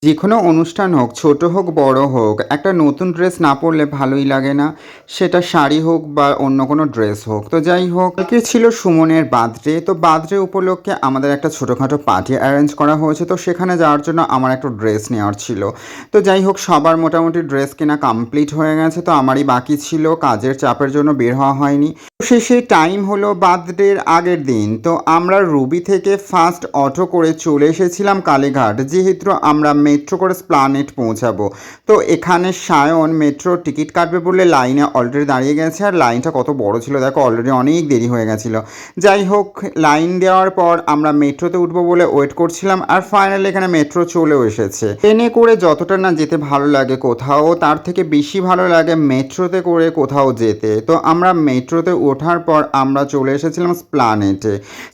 যেকোনো অনুষ্ঠান হোক, ছোট হোক বড় হোক, একটা নতুন ড্রেস না পরলে ভালোই লাগে না। সেটা শাড়ি হোক বা অন্য কোনো ড্রেস হোক। তো যাই হোক, কালকে ছিল সুমনের বার্থডে। তো বার্থডে উপলক্ষে আমাদের একটা ছোটোখাটো পার্টি অ্যারেঞ্জ করা হয়েছে। তো সেখানে যাওয়ার জন্য আমার একটা ড্রেস নেওয়ার ছিল। তো যাই হোক, সবার মোটামুটি ড্রেস কেনা কমপ্লিট হয়ে গেছে। তো আমারই বাকি ছিল, কাজের চাপের জন্য বের হওয়া হয়নি। শেষে টাইম হলো বার্থডের আগের দিন। তো আমরা রুবি থেকে ফার্স্ট অটো করে চলে এসেছিলাম কালীঘাট, যেহেতু আমরা মেট্রো করে এসপ্ল্যানেড পৌঁছাবো। তো এখানে সায়ন মেট্রো টিকিট কাটবে বলে লাইনে অলরেডি দাঁড়িয়ে গেছে। আর লাইনটা কত বড় ছিল দেখো, অলরেডি অনেক দেরি হয়ে গেছিলো। যাই হোক, লাইন দেওয়ার পর আমরা মেট্রোতে উঠবো বলে ওয়েট করছিলাম। আর ফাইনালি এখানে মেট্রো চলেও এসেছে। ট্রেনে করে যতটা না যেতে ভালো লাগে কোথাও, তার থেকে বেশি ভালো লাগে মেট্রোতে করে কোথাও যেতে। তো আমরা মেট্রোতে ওঠার পর আমরা চলে এসেছিলাম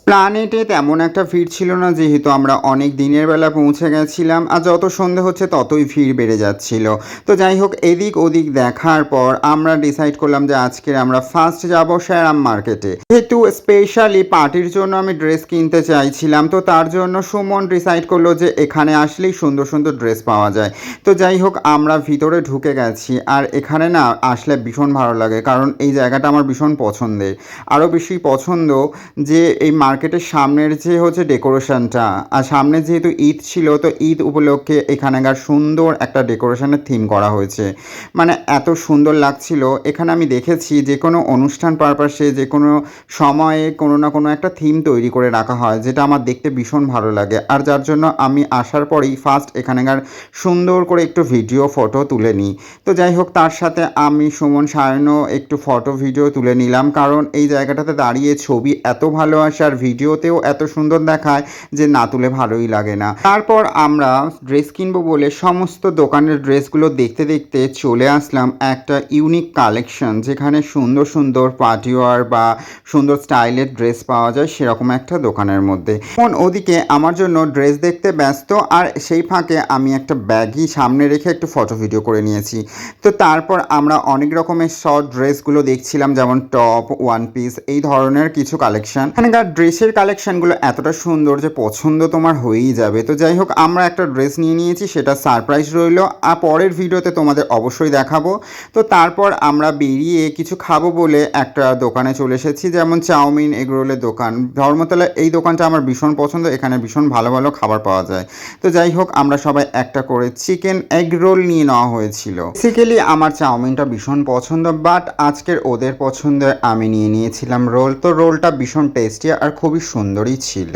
প্ল্যানেটে তেমন একটা ভিড় ছিল না, যেহেতু আমরা অনেক দিনের বেলা পৌঁছে গেছিলাম। আর যত সন্ধে হচ্ছে ততই ভিড় বেড়ে যাচ্ছিল। তো যাই হোক, এদিক ওদিক দেখার পর আমরা ডিসাইড করলাম যে আজকে আমরা ফার্স্ট যাব শ্যারাম মার্কেটে, যেহেতু স্পেশালি পার্টির জন্য আমি ড্রেস কিনতে চাইছিলাম। তো তার জন্য সুমন ডিসাইড করলো যে এখানে আসলেই সুন্দর সুন্দর ড্রেস পাওয়া যায়। তো যাই হোক, আমরা ভিতরে ঢুকে গেছি। আর এখানে না আসলে ভীষণ ভালো লাগে, কারণ এই জায়গাটা আমার ভীষণ পছন্দের। আরও বেশি পছন্দ যে এই মার্কেটের সামনের যে হচ্ছে ডেকোরেশনটা। আর সামনে যেহেতু ঈদ ছিল, তো ঈদ উপলক্ষে এখানকার সুন্দর একটা ডেকোরেশনের থিম করা হয়েছে। মানে এত সুন্দর লাগছিল। এখানে আমি দেখেছি যে কোনো অনুষ্ঠান পারপাসে যে কোনো সময়ে কোনো না কোনো একটা থিম তৈরি করে রাখা হয়, যেটা আমার দেখতে ভীষণ ভালো লাগে। আর যার জন্য আমি আসার পরেই ফার্স্ট এখানকার সুন্দর করে একটু ভিডিও ফটো তুলে নিই। তো যাই হোক, তার সাথে আমি সুমন সায়নও একটু ফটো ভিডিও তুলে নিলাম, কারণ এই জায়গাটাতে দাঁড়িয়ে ছবি এত ভালো আসে আর ভিডিওতেও এত সুন্দর দেখায় যে না তুলে ভালোই লাগে না। তারপর আমরা ড্রেস কিনবো বলে সমস্ত দোকানের ড্রেসগুলো দেখতে দেখতে চলে আসলাম একটা ইউনিক কালেকশন, যেখানে সুন্দর সুন্দর পার্টিওয়ার বা সুন্দর স্টাইলের ড্রেস পাওয়া যায়, সেরকম একটা দোকানের মধ্যে। ওদিকে আমার জন্য ড্রেস দেখতে ব্যস্ত, আর সেই ফাঁকে আমি একটা ব্যাগই সামনে রেখে একটু ফটো ভিডিও করে নিয়েছি। তো তারপর আমরা অনেক রকমের শর্ট ড্রেসগুলো দেখছিলাম, যেমন টপ, ওয়ান পিস, এই ধরনের কিছু কালেকশন। এখানকার ড্রেসের কালেকশনগুলো এতটা সুন্দর যে পছন্দ তোমার হয়েই যাবে। তো যাই হোক, আমরা একটা ড্রেস নিয়ে নিয়েছি, সেটা সারপ্রাইজ রইল, আর পরের ভিডিওতে তোমাদের অবশ্যই দেখাবো। তো তারপর আমরা বেরিয়ে কিছু খাবো বলে একটা দোকানে চলে এসেছি, যেমন চাউমিন, এগরোলের দোকান। ধর্মতলা এই দোকানটা আমার ভীষণ পছন্দ, এখানে ভীষণ ভালো ভালো খাবার পাওয়া যায়। তো যাই হোক, আমরা সবাই একটা করে চিকেন এগ রোল নিয়ে নেওয়া হয়েছিল। বেসিক্যালি আমার চাউমিনটা ভীষণ পছন্দ, বাট আজকের ওদের পছন্দের আমি নিয়ে নিয়েছিলাম রোল। তো রোলটা ভীষণ টেস্টি আর খুবই সুন্দরই ছিল।